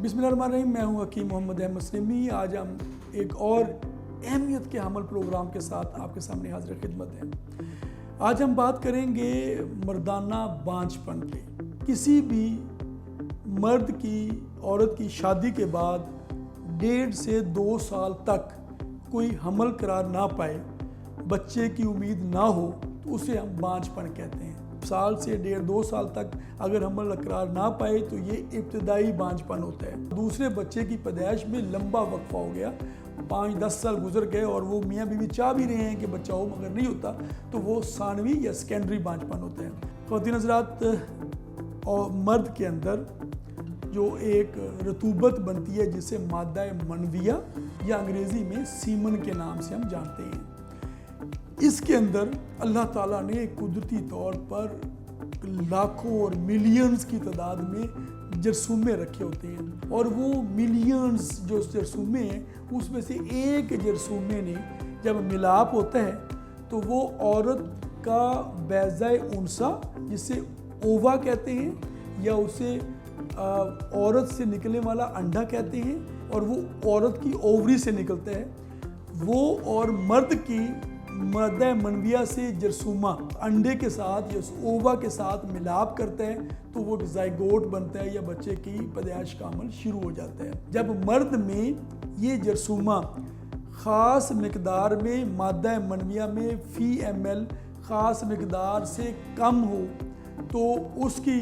बिस्मिल्लाहिर्रहमानिर्रहीम। मैं हूं हकीम मोहम्मद अहमद सलीमी। आज हम एक और अहमियत के हमल प्रोग्राम के साथ आपके सामने हाजिर खिदमत हैं। आज हम बात करेंगे मर्दाना बांझपन पे। किसी भी मर्द की औरत की शादी के बाद 1.5 से 2 साल तक कोई हमल करार ना पाए, बच्चे की उम्मीद ना हो, तो उसे हम बांझपन कहते हैं। साल से 1.5-2 साल तक अगर हमल करार ना पाए तो ये इब्तदाई बांझपन होता है। दूसरे बच्चे की पैदाइश में लंबा वक्फा हो गया, 5-10 साल गुजर गए और वो मियाँ बीवी चाह भी रहे हैं कि बच्चा हो मगर नहीं होता, तो वो सानवी या सेकेंडरी बांझपन होता है। ख़वातीन हज़रात, और मर्द के अंदर जो एक रतूबत बनती है जिसे मादा मनविया या अंग्रेज़ी में सीमन के नाम से हम जानते हैं, इसके अंदर अल्लाह ताला ने कुदरती तौर पर लाखों और मिलियंस की तादाद में जरसूमे रखे होते हैं, और वो मिलियंस जो जरसूमे हैं उसमें से एक जरसूमे ने जब मिलाप होता है तो वो औरत का बैज़ाए उनसा, जिसे ओवा कहते हैं, या उसे औरत से निकलने वाला अंडा कहते हैं, और वो औरत की ओवरी से निकलता है। वो और मर्द की मादा मनविया से जरसूमा अंडे के साथ या ओवा के साथ मिलाप करता है तो वो ज़ायगोट बनता है या बच्चे की पैदाइश का अमल शुरू हो जाता है। जब मर्द में ये जरसूमा ख़ास मकदार में मादा मनविया में फ़ी ml ख़ास मकदार से कम हो तो उसकी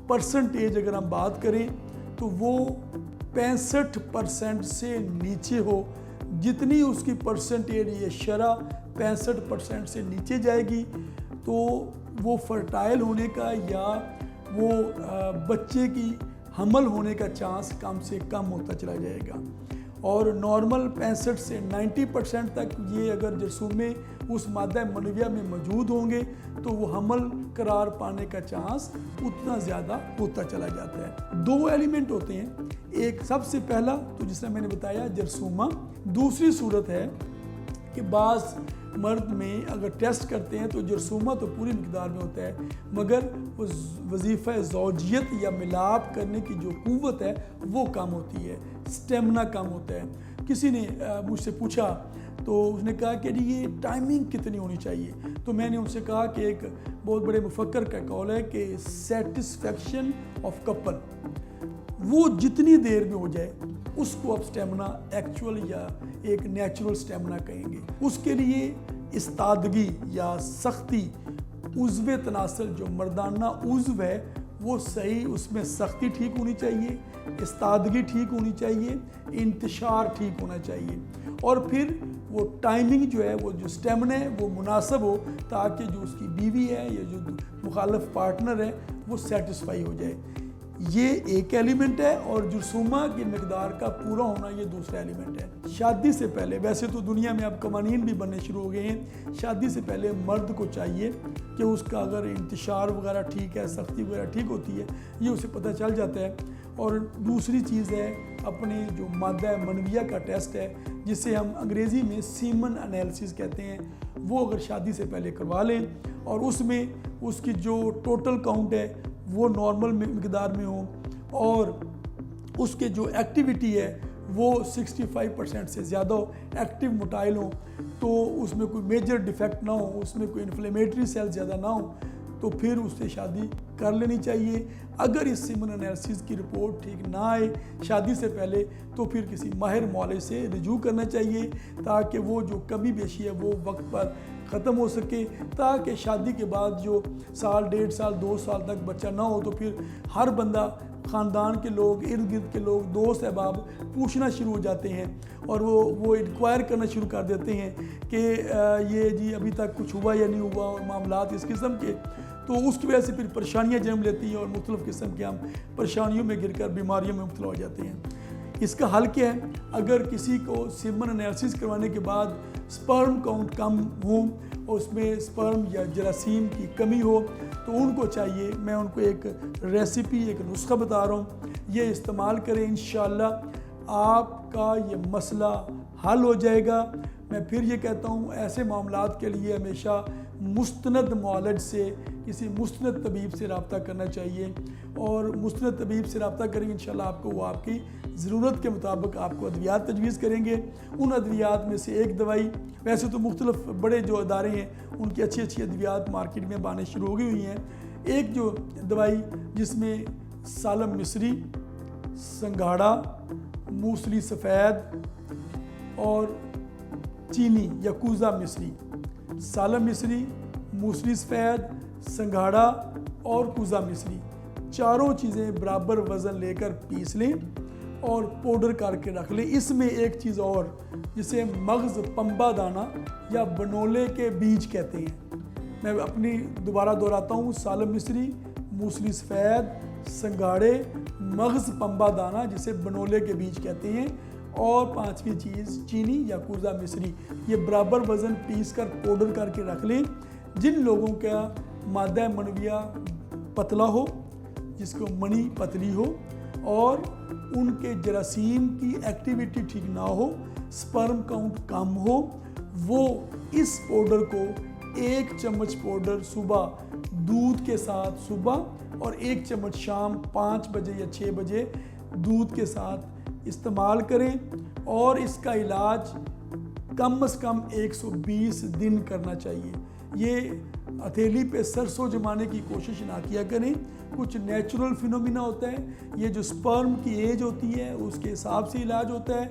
परसेंटेज अगर हम बात करें तो वो 65% से नीचे हो। जितनी उसकी परसेंटेज ये शरह 65% से नीचे जाएगी तो वो फर्टाइल होने का या वो बच्चे की हमल होने का चांस कम से कम होता चला जाएगा। और नॉर्मल 65 से 90% तक ये अगर जरसूमे उस मादा मनविया में मौजूद होंगे तो वो हमल करार पाने का चांस उतना ज़्यादा होता चला जाता है। 2 एलिमेंट होते हैं, एक सबसे पहला तो जिसने मैंने बताया जरसूमा, दूसरी सूरत है कि बाज़ मर्द में अगर टेस्ट करते हैं तो जरसूमा तो पूरी मकदार में होता है मगर वो वजीफ़ा ज़ौजियत या मिलाप करने की जो क़ुव्वत है वो कम होती है, स्टेमिना कम होता है। किसी ने मुझसे पूछा तो उसने कहा कि ये टाइमिंग कितनी होनी चाहिए, तो मैंने उनसे कहा कि एक बहुत बड़े मुफक्कर का कौल है कि सेटिस्फेक्शन ऑफ कपल, वो जितनी देर में हो जाए उसको आप स्टेमिना एक्चुअल या एक नेचुरल स्टेमिना कहेंगे। उसके लिए इस्तादगी या सख्ती, उज़्व तनासल जो मर्दाना उज़्व है वो सही, उसमें सख्ती ठीक होनी चाहिए, इस्तादगी ठीक होनी चाहिए, इंतशार ठीक होना चाहिए, और फिर वो टाइमिंग जो है वो जो स्टेमिना है वो मुनासिब हो ताकि जो उसकी बीवी है या जो मुखालिफ पार्टनर है वो सेटिस्फाई हो जाए। ये एक एलिमेंट है, और जरसूमा की मकदार का पूरा होना ये दूसरा एलिमेंट है। शादी से पहले, वैसे तो दुनिया में अब कवानीन भी बनने शुरू हो गए हैं, शादी से पहले मर्द को चाहिए कि उसका अगर इंतशार वगैरह ठीक है, सख्ती वगैरह ठीक होती है, ये उसे पता चल जाता है। और दूसरी चीज़ है अपने जो मादा मनविया का टेस्ट है जिसे हम अंग्रेज़ी में सीमन एनालिसिस कहते हैं, वो अगर शादी से पहले करवा लें और उसमें उसकी जो टोटल काउंट है वो नॉर्मल मकदार में हो और उसके जो एक्टिविटी है वो 65% से ज़्यादा हो, एक्टिव मोटाइल हो, तो उसमें कोई मेजर डिफेक्ट ना हो, उसमें कोई इन्फ्लेमेटरी सेल ज़्यादा ना हो, तो फिर उससे शादी कर लेनी चाहिए। अगर इस सीमन एनालिसिस की रिपोर्ट ठीक ना आए शादी से पहले तो फिर किसी माहिर मौलवी से रुजू करना चाहिए ताकि वो जो कमी बेशी है वो वक्त पर ख़त्म हो सके, ताकि शादी के बाद जो साल 1.5 साल 2 साल तक बच्चा ना हो तो फिर हर बंदा, ख़ानदान के लोग, इर्द गिर्द के लोग, दोस्त अहबाब पूछना शुरू हो जाते हैं और वो इंक्वायर करना शुरू कर देते हैं कि ये जी अभी तक कुछ हुआ या नहीं हुआ, और मामलात इस किस्म के, तो उसकी वजह से फिर परेशानियाँ जन्म लेती हैं और मुख्तलिफ़ किस्म के हम परेशानियों में गिरकर बीमारियों में मुब्तला हो जाते हैं। इसका हल क्या है? अगर किसी को सीमन एनालिसिस करवाने के बाद स्पर्म काउंट कम हो और उसमें स्पर्म या जरासीम की कमी हो तो उनको चाहिए, मैं उनको एक रेसिपी, एक नुस्खा बता रहा हूँ, ये इस्तेमाल करें, इंशाअल्लाह आपका ये मसला हल हो जाएगा। मैं फिर ये कहता हूँ ऐसे मामलात के लिए हमेशा मुस्तनद मुआलज से, किसी मुस्तनद तबीब से रब्ता करना चाहिए। और मुस्तनद तबीब से रब्ता करेंगे इंशाल्लाह आपको वो आपकी ज़रूरत के मुताबिक आपको अद्वियात तजवीज़ करेंगे। उन अद्वियात में से एक दवाई, वैसे तो मुख्तलिफ बड़े जो अदारे हैं उनकी अच्छी अच्छी अद्वियात मार्केट में आने शुरू हो गई हुई हैं। एक जो दवाई जिसमें सालम मिस्री, संघाड़ा, मूसली सफ़ेद और चीनी या कूज़ा मिस्री, सालम मिस्री, मूसली सफ़ेद, संघाड़ा और कूज़ा मिस्री, चारों चीज़ें बराबर वज़न लेकर पीस लें और पाउडर करके रख लें। इसमें एक चीज़ और, जिसे मगज़ पंबा दाना या बनोले के बीज कहते हैं, मैं अपनी दोबारा दोहराता हूँ, सालम मिस्री, मूसली सफ़ेद, संघाड़े, मगज़ पंबा दाना जिसे बनोले के बीज कहते हैं, और पांचवी चीज़ चीनी या कूज़ा मिस्री। ये बराबर वज़न पीस कर पाउडर करके रख लें। जिन लोगों का मादा मनविया पतला हो, जिसको मनी पतली हो और उनके जरासीम की एक्टिविटी ठीक ना हो, स्पर्म काउंट कम हो, वो इस पाउडर को 1 चम्मच पाउडर सुबह दूध के साथ सुबह और 1 चम्मच शाम 5 बजे या 6 बजे दूध के साथ इस्तेमाल करें। और इसका इलाज कम से कम 120 दिन करना चाहिए। ये हथेली पे सरसों जमाने की कोशिश ना किया करें। कुछ नेचुरल फिनोमिना होता है, ये जो स्पर्म की एज होती है उसके हिसाब से इलाज होता है।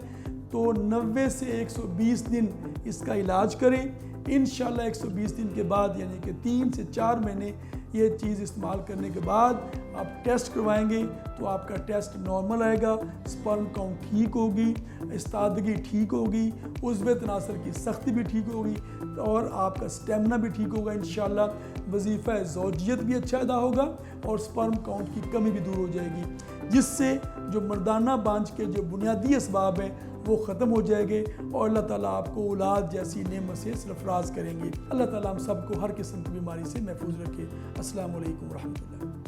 तो 90 से 120 दिन इसका इलाज करें। इंशाल्लाह 120 दिन के बाद यानी कि 3 से 4 महीने ये चीज़ इस्तेमाल करने के बाद आप टेस्ट करवाएंगे तो आपका टेस्ट नॉर्मल आएगा, स्पर्म काउंट ठीक होगी, इस्तादगी ठीक होगी, उज़्व तनासर की सख्ती भी ठीक होगी और आपका स्टेमिना भी ठीक होगा। इंशाल्लाह वजीफ़ा ज़ौजियत भी अच्छा अदा होगा और स्पर्म काउंट की कमी भी दूर हो जाएगी, जिससे जो मर्दाना बांझ के जो बुनियादी असबाब हैं वो ख़त्म हो जाएंगे और अल्लाह ताला आपको औलाद जैसी नेमत से सरफराज करेंगे। अल्लाह ताला हम सबको हर किस्म की बीमारी से महफूज रखे। अस्सलामु अलैकुम रहमतुल्लाह।